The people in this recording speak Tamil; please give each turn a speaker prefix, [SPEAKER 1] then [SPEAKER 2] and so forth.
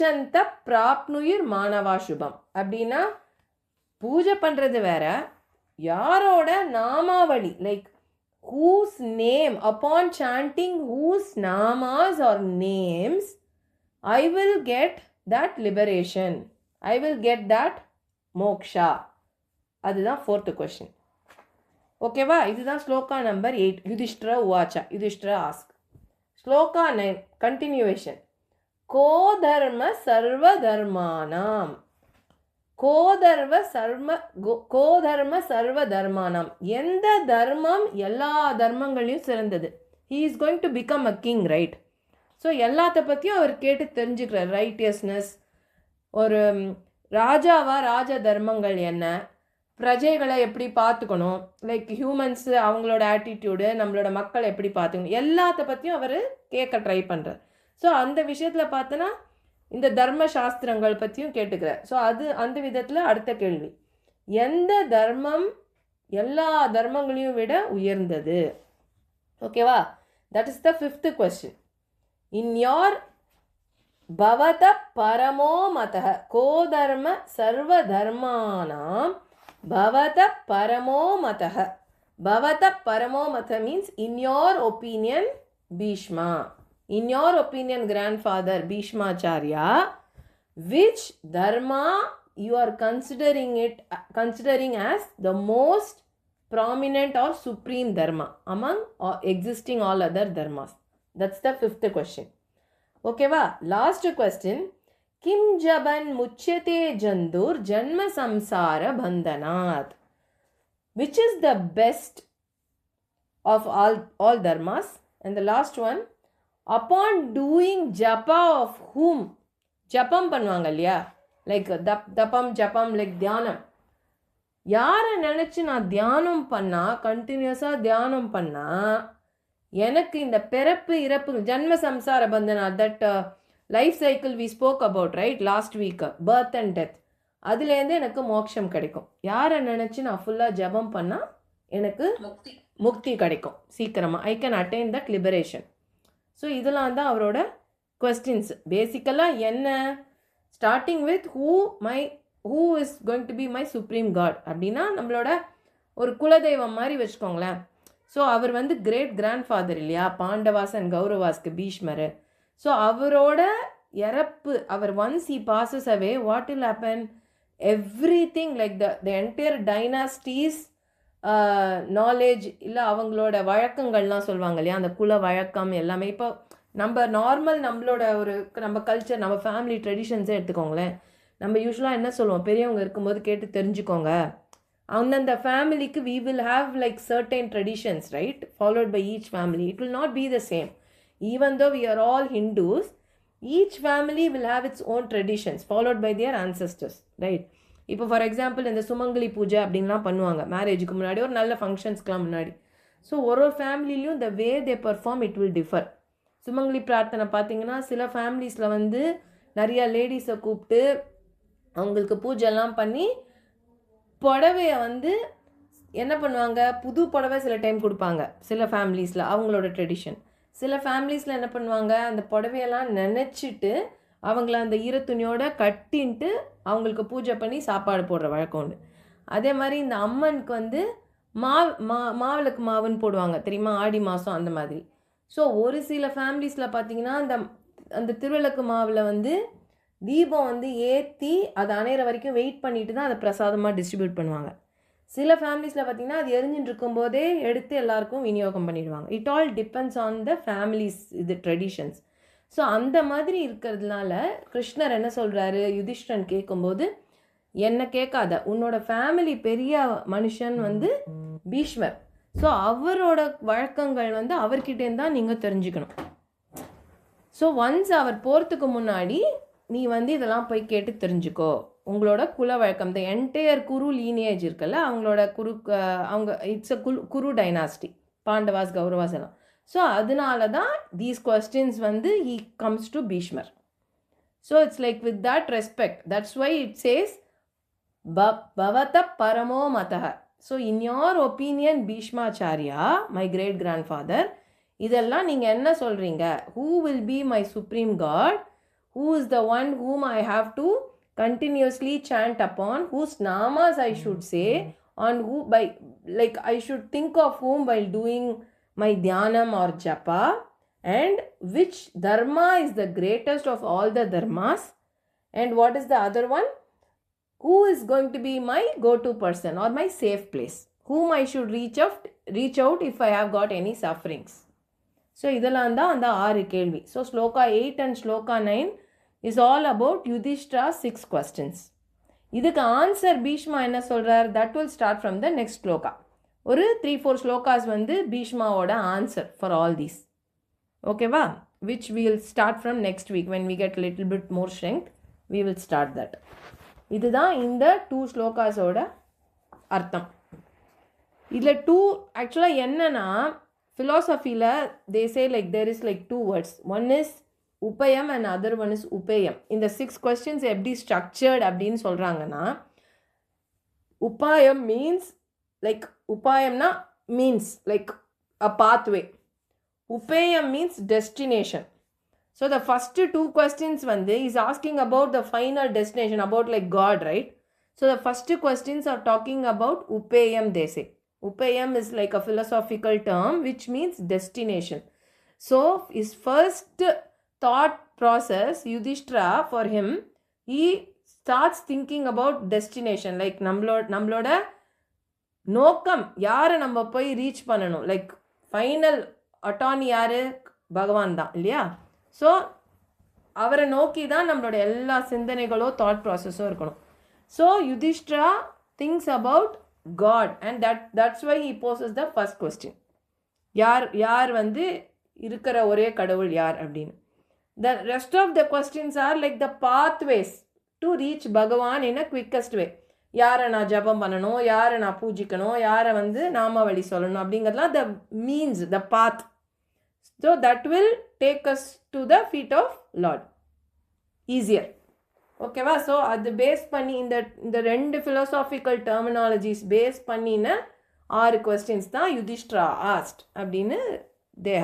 [SPEAKER 1] சந்த பிராப்னுயிர் மானவா சுபம் அப்படின்னா பூஜை பண்ணுறது வேற, யாரோட நாமாவளி like whose name, upon chanting whose namas or names, I will get that liberation, I will get that moksha. அதுதான் ஃபோர்த்து கொஸ்டின். ஓகேவா? இதுதான் ஸ்லோகா நம்பர் 8. யுதிஷ்டிர உவாச்சா, யுதிஷ்டிர ஆஸ்க். ஸ்லோகா 9 கண்டினியூவேஷன். கோதர்ம சர்வ தர்மானாம், கோதர்ம சர்வ தர்மானாம், எந்த தர்மம் எல்லா தர்மங்களையும் சிறந்தது. He is going to become a king, right? So எல்லாத்த பற்றியும் அவர் கேட்டு தெரிஞ்சுக்கிறார். ரைட்டியஸ்னஸ், ஒரு ராஜாவா ராஜ தர்மங்கள் என்ன, பிரஜைகளை எப்படி பார்த்துக்கணும், லைக் ஹியூமன்ஸு அவங்களோட ஆட்டிடியூடு, நம்மளோட மக்கள் எப்படி பார்த்துக்கணும், எல்லாத்த பற்றியும் அவர் கேட்க ட்ரை பண்ணுறார். ஸோ அந்த விஷயத்தில் பார்த்தோன்னா இந்த தர்ம சாஸ்திரங்கள் பற்றியும் கேட்டுக்கிறார். ஸோ அது அந்த விதத்தில் அடுத்த கேள்வி, எந்த தர்மம் எல்லா தர்மங்களையும் விட உயர்ந்தது? ஓகேவா? That is the 5th question. In your பவத பரமோ மதः கோதர்ம சர்வ தர்மானாம் பவத பரமோ மதः. பவத பரமோ மத means in your opinion Bhishma, in your opinion grandfather Bhishmacharya, which dharma you are considering as the most prominent or supreme dharma among existing all other dharmas? That's the 5th question. Okay va? Last question. Kim jaban muchyate jandur janma samsara bandhanat, which is the best of all dharmas? And the last one, upon doing japa of whom, ஜப்பம் பண்ணுவாங்க இல்லையா, லைக் தப்பம் ஜப்பம், லைக் தியானம், யாரை நினச்சி நான் தியானம் பண்ணால், கண்டினியூஸாக தியானம் பண்ணால் எனக்கு இந்த பிறப்பு இறப்பு ஜன்ம சம்சார பந்தனா, that life cycle we spoke about right last week, birth and death, அதுலேருந்து எனக்கு மோட்சம் கிடைக்கும். யாரை நினச்சி நான் ஃபுல்லாக ஜபம் பண்ணால் எனக்கு முக்தி கிடைக்கும் சீக்கிரமாக. I can attain that liberation. So இதெல்லாம் தான் அவரோட கொஸ்டின்ஸ். பேசிக்கலாக என்ன, starting with who is going to be my supreme God அப்படின்னா நம்மளோட ஒரு குலதெய்வம் மாதிரி வச்சுக்கோங்களேன். ஸோ அவர் வந்து கிரேட் கிராண்ட் ஃபாதர் இல்லையா, பாண்டவாஸ் அண்ட் கௌரவாஸ்க்கு பீஷ்மர். ஸோ அவரோட இறப்பு, அவர் once he passes away, what will happen, everything like the entire dynasties knowledge இல்லை அவங்களோட வழக்கங்கள்லாம் சொல்லுவாங்க இல்லையா, அந்த குல வழக்கம் எல்லாமே. இப்போ நம்ம நார்மல் நம்மளோட ஒரு நம்ம கல்ச்சர், நம்ம ஃபேமிலி ட்ரெடிஷன்ஸே எடுத்துக்கோங்களேன். நம்ம யூஸ்வலாக என்ன சொல்லுவோம், பெரியவங்க இருக்கும்போது கேட்டு தெரிஞ்சுக்கோங்க. அந்தந்த ஃபேமிலிக்கு we will have like certain traditions, right, followed by each family. It will not be the same. Even though we are all Hindus, each family will have its own traditions followed by their ancestors, right? இப்போ ஃபார் எக்ஸாம்பிள் இந்த சுமங்கலி பூஜை அப்படின்லாம் பண்ணுவாங்க மேரேஜுக்கு முன்னாடி, ஒரு நல்ல ஃபங்க்ஷன்ஸ்க்கெலாம் முன்னாடி. ஸோ ஒரு ஃபேமிலிலையும் the way they perform it will differ. சுமங்கலி பிரார்த்தனை பார்த்தீங்கன்னா சில ஃபேமிலிஸில் வந்து நிறையா லேடிஸை கூப்பிட்டு அவங்களுக்கு பூஜைலாம் பண்ணி புடவையை வந்து என்ன பண்ணுவாங்க, புது புடவை சில டைம் கொடுப்பாங்க சில ஃபேமிலிஸில், அவங்களோட ட்ரெடிஷன். சில ஃபேமிலிஸில் என்ன பண்ணுவாங்க, அந்த புடவையெல்லாம் நினச்சிட்டு அவங்கள அந்த ஈரத்துணியோட கட்டின்ட்டு அவங்களுக்கு பூஜை பண்ணி சாப்பாடு போடுற வழக்கம் உண்டு. அதே மாதிரி இந்த அம்மனுக்கு வந்து மாவிளக்கு மாவுன்னு போடுவாங்க தெரியுமா, ஆடி மாதம் அந்த மாதிரி. ஸோ ஒரு சில ஃபேமிலிஸில் பார்த்தீங்கன்னா அந்த திருவிளக்கு மாவில் வந்து தீபம் வந்து ஏற்றி அது அணையிற வரைக்கும் வெயிட் பண்ணிட்டு தான் அதை பிரசாதமாக டிஸ்ட்ரிபியூட் பண்ணுவாங்க. சில ஃபேமிலிஸில் பார்த்திங்கன்னா அது எரிஞ்சுட்டு இருக்கும்போதே எடுத்து எல்லாருக்கும் விநியோகம் பண்ணிடுவாங்க. It all depends on the families இது ட்ரெடிஷன்ஸ். ஸோ அந்த மாதிரி இருக்கிறதுனால கிருஷ்ணர் என்ன சொல்கிறாரு, யுதிஷ்டன் கேட்கும்போது என்ன கேட்காத, உன்னோட ஃபேமிலி பெரிய மனுஷன் வந்து பீஷ்மர். ஸோ அவரோட வழக்கங்கள் வந்து அவர்கிட்டேருந்து தான் நீங்கள் தெரிஞ்சுக்கணும். ஸோ ஒன்ஸ் அவர் போகிறதுக்கு முன்னாடி நீ வந்து இதெல்லாம் போய் கேட்டு தெரிஞ்சுக்கோ. உங்களோட குல வழக்கம், த என்டையர் குரு லீனியேஜ் இருக்குல்ல, அவங்களோட அவங்க it's a Kuru dynasty, Pandavas Kauravas எல்லாம். ஸோ அதனால தான் தீஸ் கொஸ்டின்ஸ் வந்து ஹீ கம்ஸ் டு பீஷ்மர். So it's like with that respect, that's why it says பவத பரமோ மதः. So in your opinion Bhishmacharya my great grand father, இதெல்லாம் நீங்கள் என்ன சொல்கிறீங்க, who will be my supreme god, who is the one whom I have to continuously chant upon, whose namas I should say, on who by like I should think of whom while doing my dhyanam or japa, and which dharma is the greatest of all the dharmas, and what is the other one, who is going to be my go-to person or my safe place, whom I should reach out if I have got any sufferings. So இதெல்லாம் தான் அந்த 6 கேள்வி. So shloka 8 and shloka 9 is all about Yudhishthira's 6 questions. இதுக்கு ஆன்சர் பீஷ்மா என்ன சொல்கிறார், that will start from the next shloka. ஒரு 3-4 ஸ்லோகாஸ் வந்து பீஷ்மாவோட ஆன்சர் ஃபார் ஆல் தீஸ். ஓகேவா? which we will start from next week when we get a little bit more strength. We will start that. இதுதான் இந்த 2 ஸ்லோகாஸோட அர்த்தம். இதில் 2 ஆக்சுவலாக என்னன்னா philosophyல they say like there is like 2 words. One is upayam and other one is upayam. இந்த 6 questions எப்படி structured அப்படின்னு சொல்கிறாங்கன்னா, upayam means like upayamna means like a pathway. Upayam means destination. So the first 2 questions வந்து is asking about the final destination, about like God, right? So the first questions are talking about upayam, they say. Upayam is like a philosophical term which means destination. So his first thought process, Yudhishthira, for him, he starts thinking about destination. Like நம்மளோட நோக்கம் யாரை நம்ம போய் ரீச் பண்ணணும், லைக் ஃபைனல் அட்டார்னி யார், பகவான் தான் இல்லையா? ஸோ அவரை நோக்கி தான் நம்மளோட எல்லா சிந்தனைகளோ தாட் ப்ராசஸோ இருக்கணும். So Yudhishthira things about God, and that's why he poses the first question. யார் வந்து இருக்கிற ஒரே கடவுள் யார் அப்படின்னு. The rest of the questions are like the pathways to reach Bhagavan in a quickest way. யாரை நான் ஜபம் பண்ணணும், யாரை நான் பூஜிக்கணும், யாரை வந்து நாமாவளி சொல்லணும் அப்படிங்கிறதுலாம் the means, the path. So that will take us to the feet of Lord easier. ஓகேவா? ஸோ அது பேஸ் பண்ணி இந்த 2 philosophical terminologies பேஸ் பண்ணின 6 questions தான் யுதிஷ்டிரா asked அப்படின்னு they have